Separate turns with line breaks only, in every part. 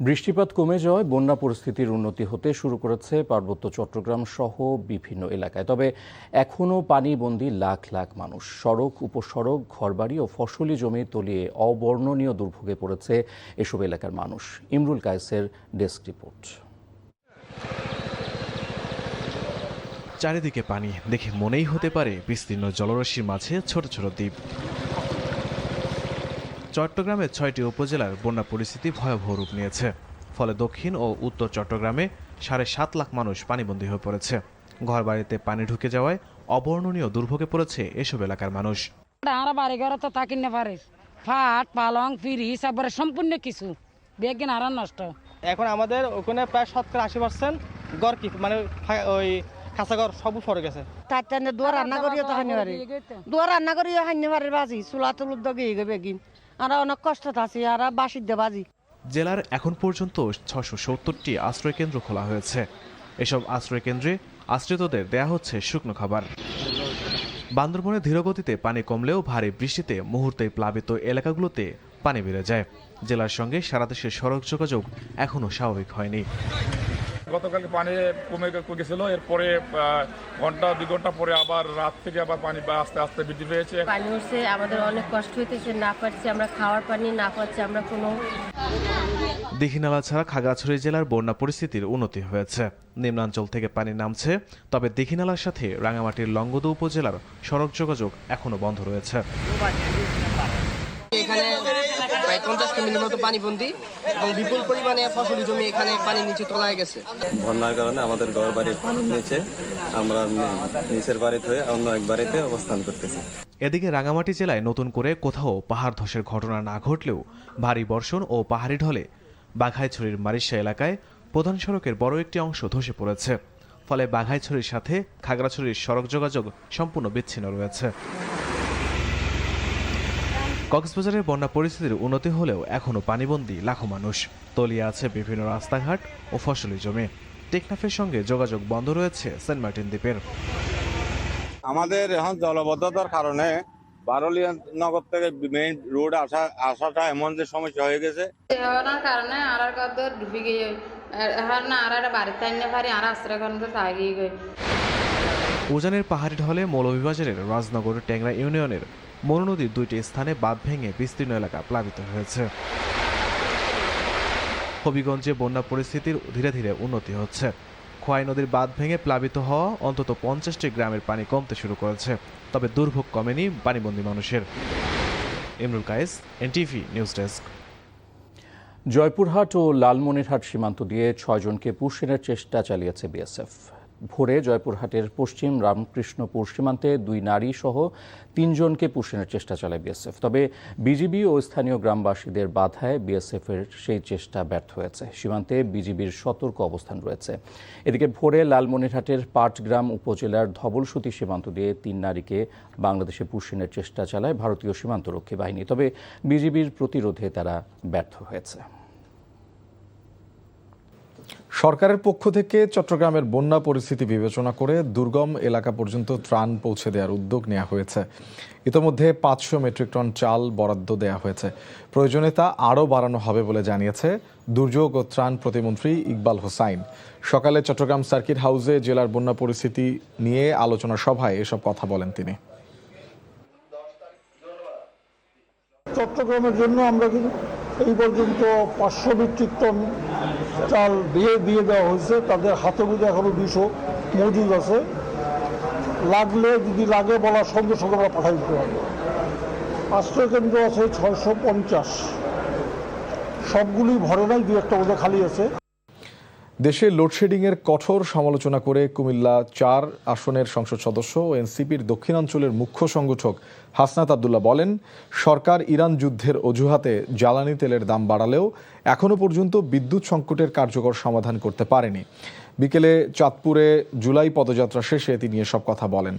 বৃষ্টিপাত কমে যাওয়ায় বন্যা পরিস্থিতির উন্নতি হতে শুরু করেছে পার্বত্য চট্টগ্রাম সহ বিভিন্ন এলাকায়। তবে এখনও পানিবন্দী লাখ লাখ মানুষ। সড়ক, উপসড়ক, ঘরবাড়ি ও ফসলি জমি তলিয়ে অবর্ণনীয় দুর্ভোগে পড়েছে এসব এলাকার মানুষ। ইমরুল কায়েসের ডেস্ক রিপোর্ট।
চারিদিকে পানি দেখে মনেই হতে পারে বিস্তীর্ণ জলরাশির মাঝে ছোট ছোট দ্বীপ। চট্টগ্রামের ৬টি উপজেলার বন্যা পরিস্থিতি ভয়াবহ রূপ নিয়েছে। ফলে দক্ষিণ ও উত্তর চট্টগ্রামে ৭.৫ লাখ মানুষ পানিবন্দী হয়ে পড়েছে। ঘরবাড়িতে পানি ঢুকে যাওয়ায় অবর্ণনীয় দুর্ভোগে পড়েছে এসব এলাকার মানুষ।
আমরা বাড়ি ঘরে তো থাকি না পারে, ফাট পালং ফ্রিজ একবারে সম্পূর্ণ কিছু বেগিন আর নষ্ট।
এখন আমাদের ওখানে প্রায় 80% ঘর কি মানে ওই কাঁচা ঘর সব পড়ে গেছে।
তার দুয়ার রান্না করিও তো হানি পারি, দুয়ার রান্না করিও হানি পারি বাজি চুলা তুলুর দগে বেগিন আর অনেক কষ্ট আছে আর বাসির দে বাজি।
জেলার এখন পর্যন্ত ৬৭০টি আশ্রয় কেন্দ্র খোলা হয়েছে। এসব আশ্রয় কেন্দ্রে আশ্রিতদের দেয়া হচ্ছে শুকনো খাবার। বান্দরবনে ধীরগতিতে পানি কমলেও ভারী বৃষ্টিতে মুহূর্তেই প্লাবিত এলাকাগুলোতে পানি বেড়ে যায়। জেলার সঙ্গে সারা দেশের সড়ক যোগাযোগ এখনও স্বাভাবিক হয়নি।
গতকালকে পানি কমে গেছিল, এরপরে ঘন্টা ২ ঘন্টা পরে আবার রাত থেকে আবার পানি আস্তে আস্তে বৃদ্ধি পেয়েছে।
পানি উঠছে, আমাদের অনেক কষ্ট হইতেছে, না পাচ্ছি আমরা খাওয়ার পানি, না পাচ্ছি আমরা কোনো।
দীঘিনালা ছাড়া খাগড়াছড়ি জেলার বন্যা পরিস্থিতির উন্নতি হয়েছে। নিম্নাঞ্চল থেকে পানি নামছে, তবে দীঘিনালার সাথে রাঙামাটির লংগদু উপজেলার সড়ক যোগাযোগ এখনো বন্ধ রয়েছে।
এখানে প্রায় 50 কিলোমিটার মতো পানিবন্দী এবং বিপুল পরিমাণে ফসলি জমি এখানে পানি নিচে তলায় গেছে।
বন্যার কারণে আমাদের ঘর বাড়ির নিচে, আমরা নিচের বাড়িতে হয়ে অন্য এক বাড়িতে অবস্থান করতেছি।
এদিকে রাঙামাটি জেলায় নতুন করে কোথাও পাহাড় ধসের ঘটনা না ঘটলেও ভারী বর্ষণ ও পাহাড়ি ঢলে বাঘাইছড়ির মারিশা এলাকায় প্রধান সড়কের বড় একটি অংশ ধসে পড়েছে। ফলে বাঘাইছড়ির সাথে খাগড়াছড়ির সড়ক যোগাযোগ সম্পূর্ণ বিচ্ছিন্ন রয়েছে। কক্সবাজারের বন্যা পরিস্থিতির উন্নতি হলেও এখনও পানিবন্দী লাখো মানুষ। তলিয়ে আছে বিভিন্ন রাস্তাঘাট ও ফসলি জমি। টেকনাফের সঙ্গে যোগাযোগ বন্ধ রয়েছে সেন্ট মার্টিন দ্বীপের।
আমাদের এখন জলবদ্ধতার কারণে বারলিয়া নগর থেকে মেইন রোড আসাটা এমন যে সমস্যা হয়ে গেছে।
কারণে আর ডুবি গিয়ে আর বাড়িতে আনতে পারি আর আশ্রয় কেন্দ্র থাকি গই।
উজানের পাহাড়ি ঢলে মৌলভীবাজারের রাজনগর ট্যাংরা ইউনিয়নের মনু নদীর ২টি স্থানে বাঁধ ভেঙে বিস্তীর্ণ এলাকা প্লাবিত হয়েছে। হবিগঞ্জে বন্যা পরিস্থিতির ধীরে ধীরে উন্নতি হচ্ছে। খোয়াই নদীর বাঁধ ভেঙে প্লাবিত হওয়া অন্তত ৫০টি গ্রামের পানি কমতে শুরু করেছে। তবে দুর্ভোগ কমেনি পানিবন্দী মানুষের। Imrul Kayes, NTV news desk.
Joypurhat ও লালমনিরহাট সীমান্ত দিয়ে ৬ জনকে পুষের চেষ্টা চালিয়েছে বিএসএফ। ভোরে জয়পুরহাটের পশ্চিম রামকৃষ্ণপুর সীমান্তে ২ নারী সহ ৩ জনকে পুষের চেষ্টা চালায় বিএসএফ। তবে বিজিবি ও স্থানীয় গ্রামবাসীদের বাধায় বিএসএফের সেই চেষ্টা ব্যর্থ হয়েছে। সীমান্তে বিজিবির সতর্ক অবস্থান রয়েছে। এদিকে ভোরে লালমনিরহাটের পাটগ্রাম উপজেলার ধবলসুতি সীমান্ত দিয়ে ৩ নারীকে বাংলাদেশে পুষের চেষ্টা চালায় ভারতীয় সীমান্তরক্ষী বাহিনী। তবে বিজিবির প্রতিরোধে তারা ব্যর্থ হয়েছে।
সরকারের পক্ষ থেকে চট্টগ্রামের বন্যা পরিস্থিতি বিবেচনা করে দুর্গম এলাকা পর্যন্ত ত্রাণ পৌঁছে দেওয়ার উদ্যোগ নেওয়া হয়েছে। ইতোমধ্যে ৫০০ মেট্রিক টন চাল বরাদ্দ দেওয়া হয়েছে। প্রয়োজনে তা আরও বাড়ানো হবে বলে জানিয়েছে দুর্যোগ ও ত্রাণ প্রতিমন্ত্রী ইকবাল হোসাইন। সকালে চট্টগ্রাম সার্কিট হাউসে জেলার বন্যা পরিস্থিতি নিয়ে আলোচনা সভায় এসব কথা বলেন তিনি।
চট্টগ্রামের জন্য আমরা কিন্তু এই পর্যন্ত ৫০০ মেট্রিক টন চাল দিয়ে দেওয়া হয়েছে। তাদের হাতে বুঝে এখনো ২০০ মজুদ আছে। লাগলে যদি লাগে বলার সঙ্গে সঙ্গে আমরা পাঠাই দিতে পারবো। আশ্রয় কেন্দ্র আছে ৬৫০, সবগুলি ভরে নাই, ২-১টা বোধহয় খালি আছে।
দেশে লোডশেডিংয়ের কঠোর সমালোচনা করে কুমিল্লা ৪ আসনের সংসদ সদস্য ও এনসিপির দক্ষিণাঞ্চলের মুখ্য সংগঠক হাসনাত আবদুল্লাহ বলেন, সরকার ইরান যুদ্ধের অজুহাতে জ্বালানি তেলের দাম বাড়ালেও এখনও পর্যন্ত বিদ্যুৎ সংকটের কার্যকর সমাধান করতে পারেনি। বিকেলে চাঁদপুরে জুলাই পদযাত্রা শেষে তিনি এসব কথা বলেন।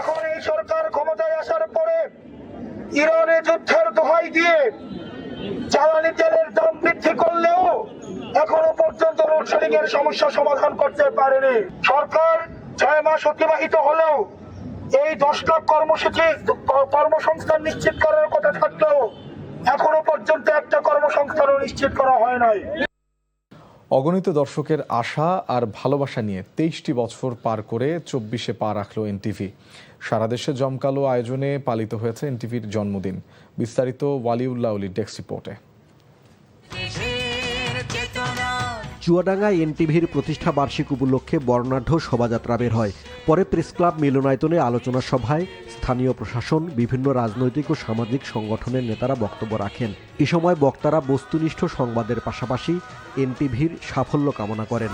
এখন এই সরকার ক্ষমতায় আসার পরে ইরানে যুদ্ধের দোহাই দিয়ে জ্বালানি তেলের দাম বৃদ্ধি করলেও এখনো পর্যন্ত লোডশেডিং এর সমস্যা সমাধান করতে পারেনি। সরকার ৬ মাস অতিবাহিত হলেও এই ১০ লাখ কর্মসংস্থান নিশ্চিত করার কথা থাকলেও এখনো পর্যন্ত একটা কর্মসংস্থানও নিশ্চিত করা হয় নাই।
অগণিত দর্শকের আশা আর ভালোবাসা নিয়ে 23টি বছর পার করে 24-এ পা রাখলো এনটিভি। সারা দেশে জমকালো আয়োজনে পালিত হয়েছে এনটিভির জন্মদিন। বিস্তারিত ওয়ালিউল্লাহ অলির ডেস্ক রিপোর্টে।
চুয়াডাঙ্গায় এনটিভির প্রতিষ্ঠা বার্ষিক উপলক্ষে বর্ণাঢ্য শোভাযাত্রা বের হয়। পরে প্রেস ক্লাব মিলনায়তনে আলোচনা সভায় স্থানীয় প্রশাসন, বিভিন্ন রাজনৈতিক ও সামাজিক সংগঠনের নেতারা বক্তব্য রাখেন। এ সময় বক্তারা বস্তুনিষ্ঠ সংবাদের পাশাপাশি এনটিভির সাফল্য কামনা করেন।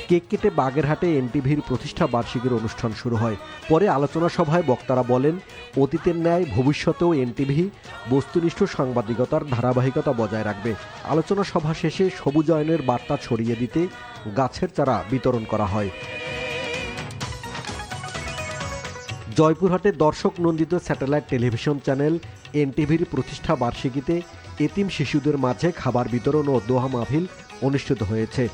কেক কেটে বাগেরহাটে এনটিভির প্রতিষ্ঠা বার্ষিকীর অনুষ্ঠান শুরু হয়। পরে আলোচনা সভায় বক্তারা বলেন, অতীতের ন্যায় ভবিষ্যতেও এনটিভি বস্তুনিষ্ঠ সাংবাদিকতার ধারাবাহিকতা বজায় রাখবে। আলোচনা সভা শেষে সবুজায়নের বার্তা ছড়িয়ে দিতে গাছের চারা বিতরণ করা হয়। জয়পুরহাটে দর্শক নন্দিত স্যাটেলাইট টেলিভিশন চ্যানেল এনটিভির প্রতিষ্ঠা বার্ষিকীতে এতিম শিশুদের মাঝে খাবার বিতরণ ও দোয়া মাহফিল অনুষ্ঠিত হয়েছে।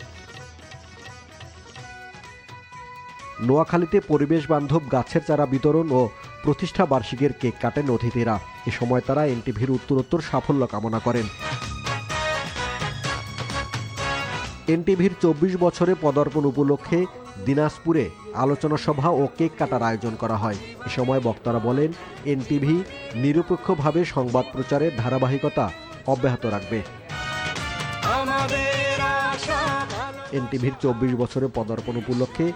নোয়াখালীতে পরিবেশ বান্ধব গাছের চারা বিতরণ ও প্রতিষ্ঠা বার্ষিকীর কেক কাটেন অতিথিরা। এ সময় তারা এনটিভির উত্তরোত্তর সাফল্য কামনা করেন। এনটিভির 24 বছরে পদার্পণ উপলক্ষে দিনাজপুরে আলোচনা সভা ও কেক কাটার আয়োজন করা হয়। এ সময় বক্তারা বলেন, এনটিভি নিরপেক্ষভাবে সংবাদ প্রচারের ধারাবাহিকতা অব্যাহত রাখবে। এনটিভির 24 বছরের পদার্পণ উপলক্ষে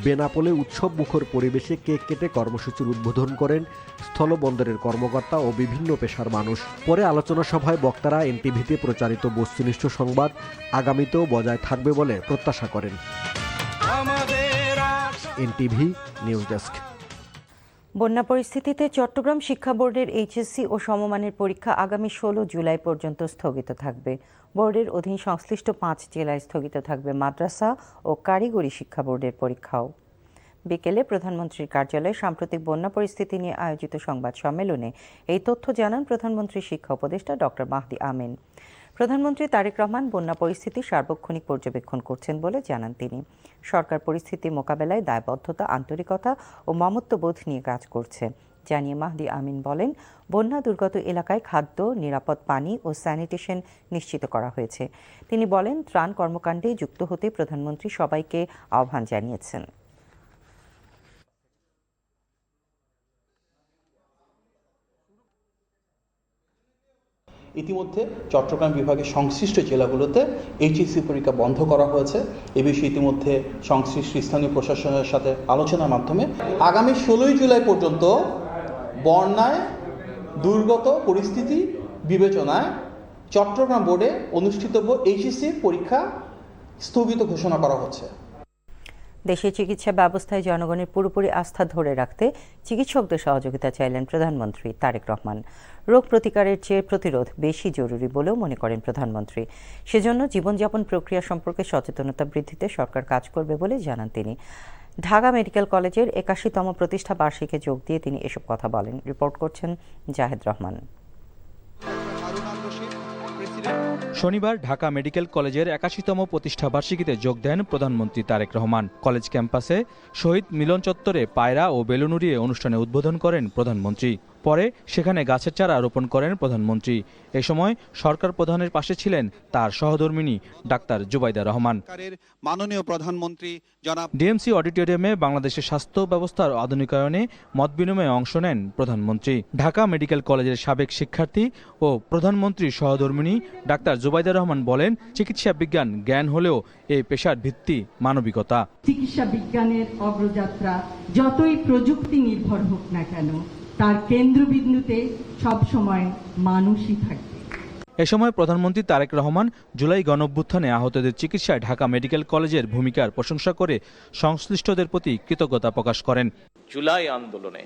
বেনাপোলে উৎসব মুখর পরিবেশে কেক কেটে কর্মসূচির উদ্বোধন করেন স্থলবন্দরের কর্মকর্তা ও বিভিন্ন পেশার মানুষ। পরে আলোচনা সভায় বক্তারা এনটিভিতে প্রচারিত বস্তুনিষ্ঠ সংবাদ আগামীতেও বজায় থাকবে বলে প্রত্যাশা করেন। NTV news desk.
বন্যা পরিস্থিতিতে চট্টগ্রাম শিক্ষা বোর্ডের এইচএসসি ও সমমানের পরীক্ষা আগামী 16 জুলাই পর্যন্ত স্থগিত থাকবে। বোর্ডের অধীন সংশ্লিষ্ট 5 জেলায় স্থগিত থাকবে মাদ্রাসা ও কারিগরি শিক্ষা বোর্ডের পরীক্ষাও। বিকেলে প্রধানমন্ত্রীর কার্যালয়ে সাম্প্রতিক বন্যা পরিস্থিতি নিয়ে আয়োজিত সংবাদ সম্মেলনে এই তথ্য জানান প্রধানমন্ত্রীর শিক্ষা উপদেষ্টা ডক্টর মাহদি আমিন। প্রধানমন্ত্রী তারেক রহমান বন্যা পরিস্থিতি সার্বক্ষণিক পর্যবেক্ষণ করছেন বলে জানান তিনি। সরকার পরিস্থিতি মোকাবেলায় দায়বদ্ধতা, আন্তরিকতা ও মমত্ববোধ নিয়ে কাজ করছে জানিয়ে মাহদি আমিন বলেন, বন্যা দুর্গত এলাকায় খাদ্য, নিরাপদ পানি ও স্যানিটেশন নিশ্চিত করা হয়েছে। তিনি বলেন, ত্রাণ কর্মকাণ্ডে যুক্ত হতে প্রধানমন্ত্রী সবাইকে আহ্বান জানিয়েছেন।
ইতিমধ্যে চট্টগ্রাম বিভাগের সংশ্লিষ্ট জেলাগুলোতে এইচএসসি পরীক্ষা বন্ধ করা হয়েছে। এ বিষয়ে ইতিমধ্যে সংশ্লিষ্ট স্থানীয় প্রশাসনের সাথে আলোচনার মাধ্যমে আগামী 16 জুলাই পর্যন্ত বন্যায় দুর্গত পরিস্থিতি বিবেচনায় চট্টগ্রাম বোর্ডে অনুষ্ঠিতব্য এইচএসসি পরীক্ষা স্থগিত ঘোষণা করা হচ্ছে।
দেশে চিকিৎসা ব্যবস্থায় জনগণের পুরোপুরি আস্থা ধরে রাখতে চিকিৎসকদের সহযোগিতা চাইলেন প্রধানমন্ত্রী তারেক রহমান। রোগ প্রতিকারের চেয়ে প্রতিরোধ বেশি জরুরি বলেও মনে করেন প্রধানমন্ত্রী। সেজন্য জীবনযাপন প্রক্রিয়া সম্পর্কে সচেতনতা বৃদ্ধিতে সরকার কাজ করবে বলে জানান তিনি। ঢাকা মেডিকেল কলেজের 81তম প্রতিষ্ঠা বার্ষিকীতে যোগ দিয়ে তিনি এসব কথা বলেন। রিপোর্ট করছেন জাহেদ রহমান।
শনিবার ঢাকা মেডিকেল কলেজের 81তম প্রতিষ্ঠা বার্ষিকীতে যোগ দেন প্রধানমন্ত্রী তারেক রহমান। কলেজ ক্যাম্পাসে শহীদ মিলন চত্বরে পায়রা ও বেলুন উড়িয়ে অনুষ্ঠানে উদ্বোধন করেন প্রধানমন্ত্রী। পরে সেখানে গাছের চারা রোপণ করেন প্রধানমন্ত্রী। এ সময় সরকার প্রধানের পাশে ছিলেন তার সহধর্মিণী ডাক্তার জুবাইদা রহমান।
মাননীয় প্রধানমন্ত্রী জনাব
ডিএমসি অডিটোরিয়ামে বাংলাদেশের স্বাস্থ্য ব্যবস্থার আধুনিকায়নে মত বিনিময়ে অংশ নেন প্রধানমন্ত্রী। ঢাকা মেডিকেল কলেজের সাবেক শিক্ষার্থী ও প্রধানমন্ত্রীর সহধর্মিণী ডাক্তার জুবাইদা রহমান বলেন, চিকিৎসা বিজ্ঞান জ্ঞান হলেও এই পেশার ভিত্তি মানবিকতা।
চিকিৎসা বিজ্ঞানের অগ্রযাত্রা যতই প্রযুক্তি নির্ভর হোক না কেন, তার কেন্দ্রবিন্দুতে সবসময় মানুষই থাকবে।
এ সময় প্রধানমন্ত্রী তারেক রহমান জুলাই গণঅভ্যুত্থানে আহতদের চিকিৎসায় ঢাকা মেডিকেল কলেজের ভূমিকার প্রশংসা করে সংশ্লিষ্টদের প্রতি কৃতজ্ঞতা প্রকাশ করেন।
জুলাই আন্দোলনে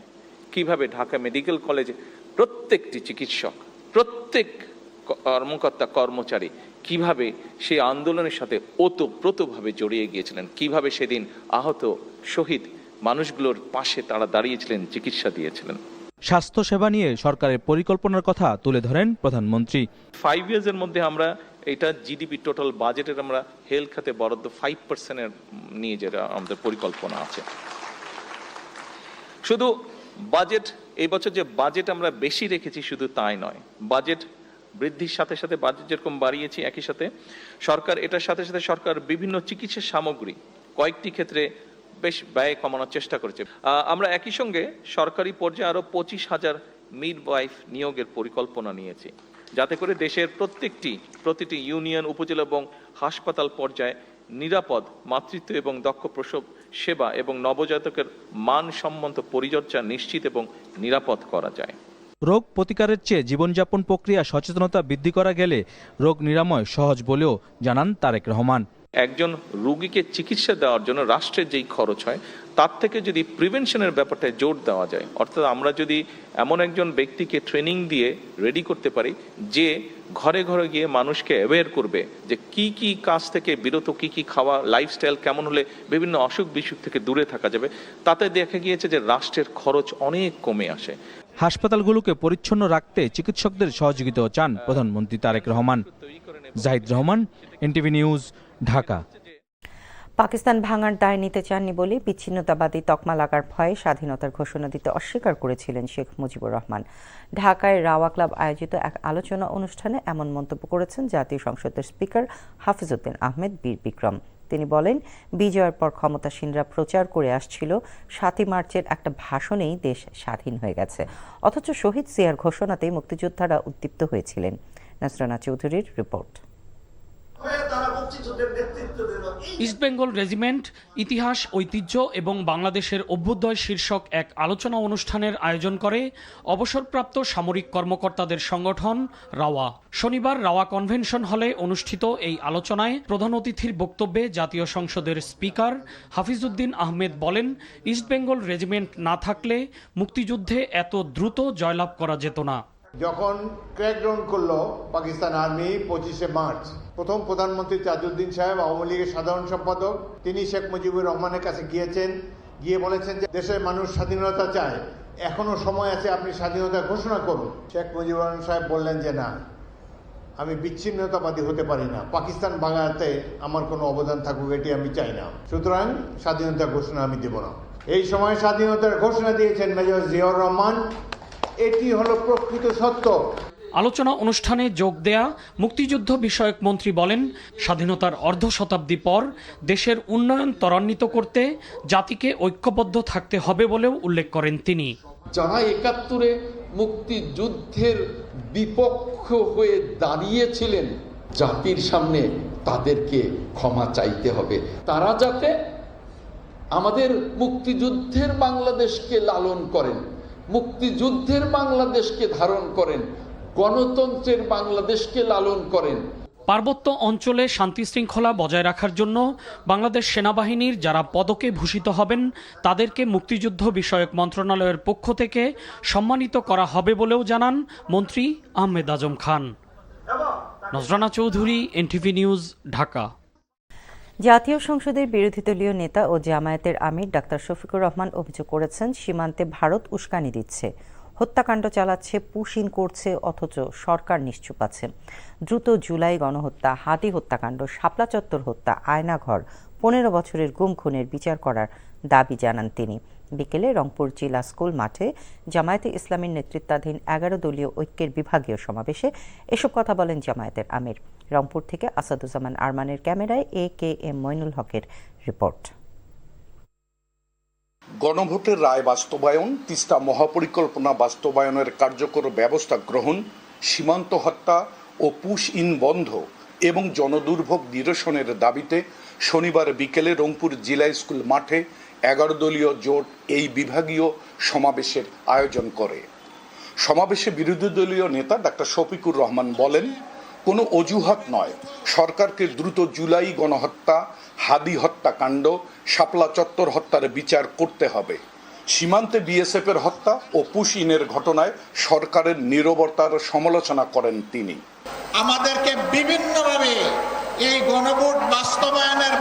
কিভাবে ঢাকা মেডিকেল কলেজে প্রত্যেকটি চিকিৎসক, প্রত্যেক কর্মকর্তা কর্মচারী কিভাবে সেই আন্দোলনের সাথে ওতপ্রোতভাবে জড়িয়ে গিয়েছিলেন, কিভাবে সেদিন আহত শহীদ মানুষগুলোর পাশে তারা দাঁড়িয়েছিলেন, চিকিৎসা দিয়েছিলেন।
স্বাস্থ্য সেবা নিয়ে সরকারের পরিকল্পনার কথা তুলে ধরেন প্রধানমন্ত্রী।
5 ইয়ার্সের মধ্যে আমরা এটা জিডিপি টোটাল বাজেটের আমরা হেলথ খাতে বরাদ্দ 5% নিয়ে যেটা আমাদের পরিকল্পনা আছে। শুধু বাজেট এই বছর যে বাজেট আমরা বেশি রেখেছি শুধু তাই নয়, বাজেট বৃদ্ধির সাথে সাথে বাজেট যেরকম বাড়িয়েছি, একই সাথে সরকার এটার সাথে সাথে সরকার বিভিন্ন চিকিৎসা সামগ্রী কয়েকটি ক্ষেত্রে বেশ ব্যয় কমানোর চেষ্টা করেছে। আমরা একই সঙ্গে সরকারি পর্যায়ে আরো 25,000 মিডওয়াইফ নিয়োগের পরিকল্পনা নিয়েছি, যাতে করে দেশের প্রতিটি ইউনিয়ন, উপজেলা এবং হাসপাতাল পর্যায়ে নিরাপদ মাতৃত্ব এবং দক্ষ প্রসব সেবা এবং নবজাতকের মানসম্মত পরিচর্যা নিশ্চিত এবং নিরাপদ করা যায়।
রোগ প্রতিকারের চেয়ে জীবনযাপন প্রক্রিয়া সচেতনতা বৃদ্ধি করা গেলে রোগ নিরাময় সহজ বলেও জানান তারেক রহমান।
একজন রোগীকে চিকিৎসা দেওয়ার জন্য রাষ্ট্রের যেই খরচ হয় তার থেকে যদি প্রিভেনশনের ব্যাপারটায় জোর দেওয়া যায়, অর্থাৎ আমরা যদি এমন একজন ব্যক্তিকে ট্রেনিং দিয়ে রেডি করতে পারি যে ঘরে ঘরে গিয়ে মানুষকে অ্যাওয়্যার করবে যে কি কি কাজ থেকে বিরত, কি কি খাওয়া, লাইফস্টাইল কেমন হলে বিভিন্ন অসুখ বিসুখ থেকে দূরে থাকা যাবে, তাতে দেখা গিয়েছে যে রাষ্ট্রের খরচ অনেক কমে আসে।
হাসপাতালগুলোকে পরিচ্ছন্ন রাখতে চিকিৎসকদের সহযোগিতাও চান প্রধানমন্ত্রী তারেক রহমান। Zahid Rahman, NTV news, Dhaka.
পাকিস্তান ভাঙার দায় নিতে চাননি বলে বিচ্ছিন্নতাবাদী তকমা লাগার ভয়ে স্বাধীনতার ঘোষণা দিতে অস্বীকার করেছিলেন শেখ মুজিবুর রহমান। ঢাকায় রাওয়া ক্লাব আয়োজিত এক আলোচনা অনুষ্ঠানে এমন মন্তব্য করেছেন জাতীয় সংসদের স্পিকার হাফিজউদ্দিন আহমেদ বীর বিক্রম। তিনি বলেন, বিজয়ের পর ক্ষমতাসীনরা প্রচার করে আসছিল ৭ই মার্চের একটা ভাষণেই দেশ স্বাধীন হয়ে গেছে, অথচ শহীদ জিয়ার ঘোষণাতেই মুক্তিযোদ্ধারা উদ্দীপ্ত হয়েছিলেন। নজরানা চৌধুরীর রিপোর্ট।
ইস্টবেঙ্গল রেজিমেন্ট, ইতিহাস, ঐতিহ্য এবং বাংলাদেশের অভ্যুদয় শীর্ষক এক আলোচনা অনুষ্ঠানের আয়োজন করে অবসরপ্রাপ্ত সামরিক কর্মকর্তাদের সংগঠন রাওয়া। শনিবার রাওয়া কনভেনশন হলে অনুষ্ঠিত এই আলোচনায় প্রধান অতিথির বক্তব্যে জাতীয় সংসদের স্পিকার হাফিজউদ্দিন আহমেদ বলেন, ইস্টবেঙ্গল রেজিমেন্ট না থাকলে মুক্তিযুদ্ধে এত দ্রুত জয়লাভ করা যেত না।
যখন ক্র্যাকডাউন করলো পাকিস্তান আর্মি 25শে মার্চ, প্রথম প্রধানমন্ত্রী তাজউদ্দিন সাহেব, আওয়ামী লীগের সাধারণ সম্পাদক, তিনি শেখ মুজিবুর রহমানের কাছে গিয়েছেন, গিয়ে বলেছেন যে দেশের মানুষ স্বাধীনতা চায়, এখনো সময় আছে, আপনি স্বাধীনতা ঘোষণা করুন। শেখ মুজিবুর রহমান সাহেব বললেন যে না, আমি বিচ্ছিন্নতাবাদী হতে পারি না, পাকিস্তান ভাঙাতে আমার কোনো অবদান থাকুক এটি আমি চাই না, সুতরাং স্বাধীনতা ঘোষণা আমি দেব না। এই সময় স্বাধীনতার ঘোষণা দিয়েছেন মেজর জিয়াউর রহমান। এটি হলো প্রকৃত সত্য।
আলোচনা অনুষ্ঠানে যোগ দেয়া মুক্তিযুদ্ধ বিষয়ক মন্ত্রী বলেন, স্বাধীনতার অর্ধ শতাব্দী পর দেশের উন্নয়ন ত্বরান্বিত করতে জাতিকে ঐক্যবদ্ধ থাকতে হবে বলেও উল্লেখ করেন তিনি।
যারা ৭১-এ মুক্তিযুদ্ধের বিপক্ষ হয়ে দাঁড়িয়েছিলেন, জাতির সামনে তাদেরকে ক্ষমা চাইতে হবে। তারা যাতে আমাদের মুক্তিযুদ্ধের বাংলাদেশকে লালন করেন, মুক্তিযুদ্ধের বাংলাদেশকে ধারণ করেন, গণতন্ত্রের বাংলাদেশকে লালন করেন।
পার্বত্য অঞ্চলে শান্তি শৃঙ্খলা বজায় রাখার জন্য বাংলাদেশ সেনাবাহিনীর যারা পদকে ভূষিত হবেন তাদেরকে মুক্তিযুদ্ধ বিষয়ক মন্ত্রণালয়ের পক্ষ থেকে সম্মানিত করা হবে বলেও জানান মন্ত্রী আহমেদ আজম খান। নজরানা Chowdhury, NTV news, Dhaka.
জাতীয় সংসদের বিরোধী দলীয় নেতা ও জামায়াতের আমির ডাক্তার শফিকুর রহমান অভিযোগ করেছেন, সীমান্তে ভারত উস্কানি দিচ্ছে, হত্যাকাণ্ড চালাচ্ছে, পুশিং করছে, অথচ সরকার নিশ্চুপ আছে। দ্রুত জুলাই গণহত্যা, হাতি হত্যাকাণ্ড, শাপলা চত্বর হত্যা, আয়নাঘর, 15 বছরের গুম খুনের বিচার করার দাবি জানান তিনি। বিকেলে রংপুর জিলা স্কুল মাঠে জামায়াতে ইসলামীর নেতৃত্বাধীন 11 দলীয় ঐক্যের বিভাগীয় সমাবেশে এসব কথা বলেন জামায়াতের আমির। রংপুর থেকে আসাদুজ্জামান আরমানের ক্যামেরায় AKM মইনুল হকের রিপোর্ট।
গণভোটের রায় বাস্তবায়ন, তিস্তা মহাপরিকল্পনা বাস্তবায়নের কার্যকর ব্যবস্থা গ্রহণ, সীমান্ত হত্যা ও পুশ ইন বন্ধ এবং জনদুর্ভোগ নিরসনের দাবিতে শনিবার বিকেলে রংপুর জিলা স্কুল মাঠে 11 দলীয় জোট এই বিভাগীয় সমাবেশের আয়োজন করে। সমাবেশে বিরোধী দলীয় নেতা ডাক্তার শফিকুর রহমান বলেন, কোনো অজুহাত নয়, সরকারকে দ্রুত জুলাই গণহত্যা, হাদি হত্যাকাণ্ড, শাপলা চত্বর হত্যার বিচার করতে হবে। সীমান্তে বিএসএফের হত্যা ও পুশ ইনের ঘটনায় সরকারের নীরবতার সমালোচনা করেন তিনি।
আমাদেরকে বিভিন্নভাবে এই গণভোট বাস্তবায়নের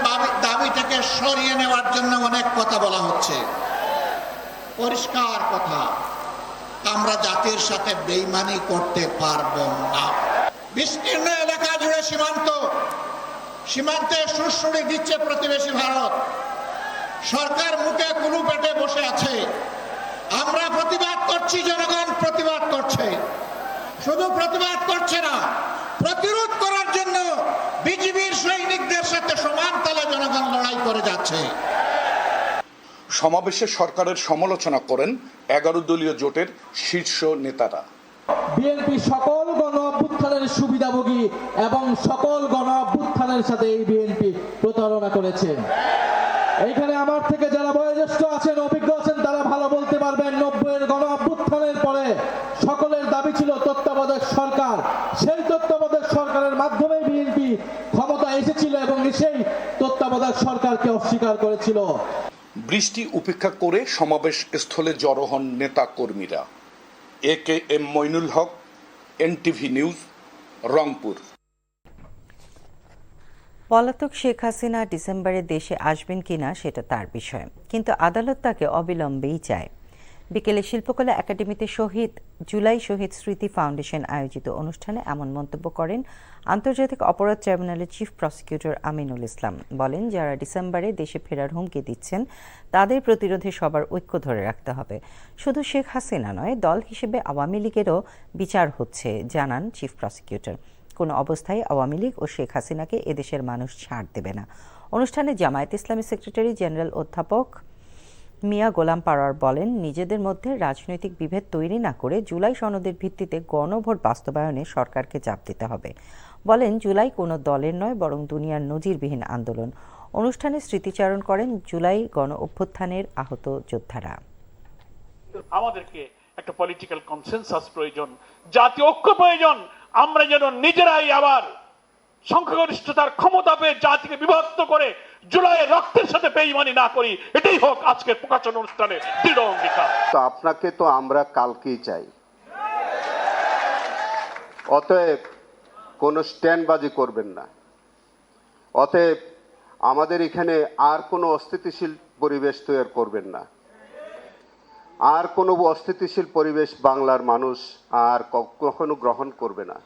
দাবি থেকে সরিয়ে নেওয়ার জন্য অনেক কথা বলা হচ্ছে। পরিষ্কার কথা, আমরা জাতির সাথে বেইমানি করতে পারবো না। বিস্তীর্ণ এলাকা জুড়ে সীমান্তে সুড়সুড়ি দিচ্ছে প্রতিবেশী ভারত। সরকার মুখে কুলু পেটে বসে আছে। আমরা প্রতিবাদ করছি, জনগণ প্রতিবাদ করছে। শুধু প্রতিবাদ করছে না, প্রতিরোধ করার জন্য বিজিবির সৈনিকদের সাথে সমান তালে জনগণ লড়াই করে যাচ্ছে।
সমাবেশে সরকারের সমালোচনা করেন 11 দলীয় জোটের শীর্ষ নেতারা।
বিএনপি সকল গণ অভ্যুত্থানের সুবিধাভোগী এবং সকল গণ অভ্যুত্থানের সাথে এই বিএনপি প্রতারণা করেছে। এইখানে আমার থেকে যারা বয়োজ্যেষ্ঠ আছেন, অভিজ্ঞ আছেন, তারা ভালো বলতে পারবেন 90-এর গণ অভ্যুত্থানের পরে সকলের দাবি ছিল তত্ত্বাবধায়ক সরকার। সেই তত্ত্বাবধায়ক সরকারের মাধ্যমে বিএনপি ক্ষমতা এসেছিল এবং সেই তত্ত্বাবধায়ক সরকারকে অস্বীকার করেছিল।
বৃষ্টি উপেক্ষা করে সমাবেশ স্থলে জড়ো হন নেতা কর্মীরা। AKM Moinul Haque, NTV news, Rangpur.
পলাতক শেখ হাসিনা ডিসেম্বরে দেশে আসবেন কিনা সেটা তার বিষয়, কিন্তু আদালত তাকে অবিলম্বেই চায়। বিকেলে শিল্পকলা একাডেমিতে জুলাই শহীদ স্মৃতি ফাউন্ডেশন আয়োজিত অনুষ্ঠানে এমন মন্তব্য করেন আন্তর্জাতিক অপরাধ ট্রাইব্যুনালের চিফ প্রসিকিউটর আমিনুল ইসলাম। বলেন, যারা ডিসেম্বরে দেশে ফেরার হুমকি দিচ্ছেন তাদের প্রতিরোধে সবার ঐক্য ধরে রাখতে হবে। শুধু শেখ হাসিনা নয়, দল হিসেবে আওয়ামী লীগেরও বিচার হচ্ছে, জানান চিফ প্রসিকিউটর। কোনো অবস্থায় আওয়ামী লীগ ও শেখ হাসিনাকে এদেশের মানুষ ছাড় দেবে না। অনুষ্ঠানে জামায়াত ইসলামী সেক্রেটারি জেনারেল অধ্যাপক মিয়া গোলাম পারোয়ার বলেন, নিজেদের মধ্যে রাজনৈতিক বিভেদ তৈরি না করে জুলাই সনদের ভিত্তিতে গণভোট বাস্তবায়নে সরকারকে চাপ দিতে হবে। বলেন, জুলাই কোনো দলের নয়, বরং দুনিয়ার নজিরবিহীন আন্দোলন। অনুষ্ঠানে স্মৃতিচারণ করেন জুলাই গণ অভ্যুত্থানের আহত যোদ্ধারা।
আমাদেরকে একটা পলিটিক্যাল কনসেনসাস প্রয়োজন, জাতীয় ঐক্য প্রয়োজন। আমরা যেন নিজেরাই আবার সংখ্যাগরিষ্ঠতার ক্ষমতা পেয়ে জাতিকে বিভক্ত করে জুলাইয়ের রক্তের সাথে বেইমানি না করি, এটাই হোক আজকের প্রকাশন অনুষ্ঠানের দৃঢ় অঙ্গীকার।
তো আপনাকে তো আমরা কালকেই চাই, অতএব কোনো স্ট্যান্ডবাজি করবেন না। অতএব আমাদের এখানে আর কোনো অস্থিতিশীল পরিবেশ তৈরি করবেন না। আর কোনো অস্থিতিশীল পরিবেশ বাংলার মানুষ আর কখনো গ্রহণ করবে না।